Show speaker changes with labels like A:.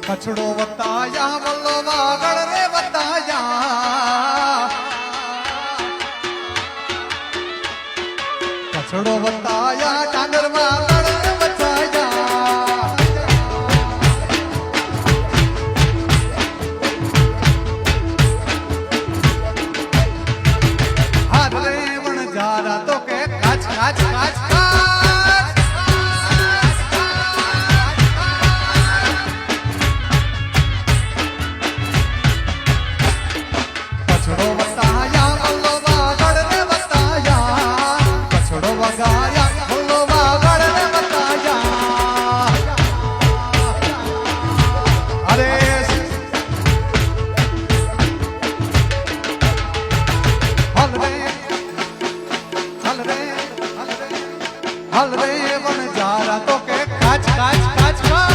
A: કચડો વતાયા વલ્લો વાગડ રે વતાયા કચડો વતાયા ડાંગર વાગડ રે વતાયા હાથ રે વણ જારા તો કે કાચ કાચ કાચ હલ રે વણ જારા તો કે કાચ કાચ કાચ કાચ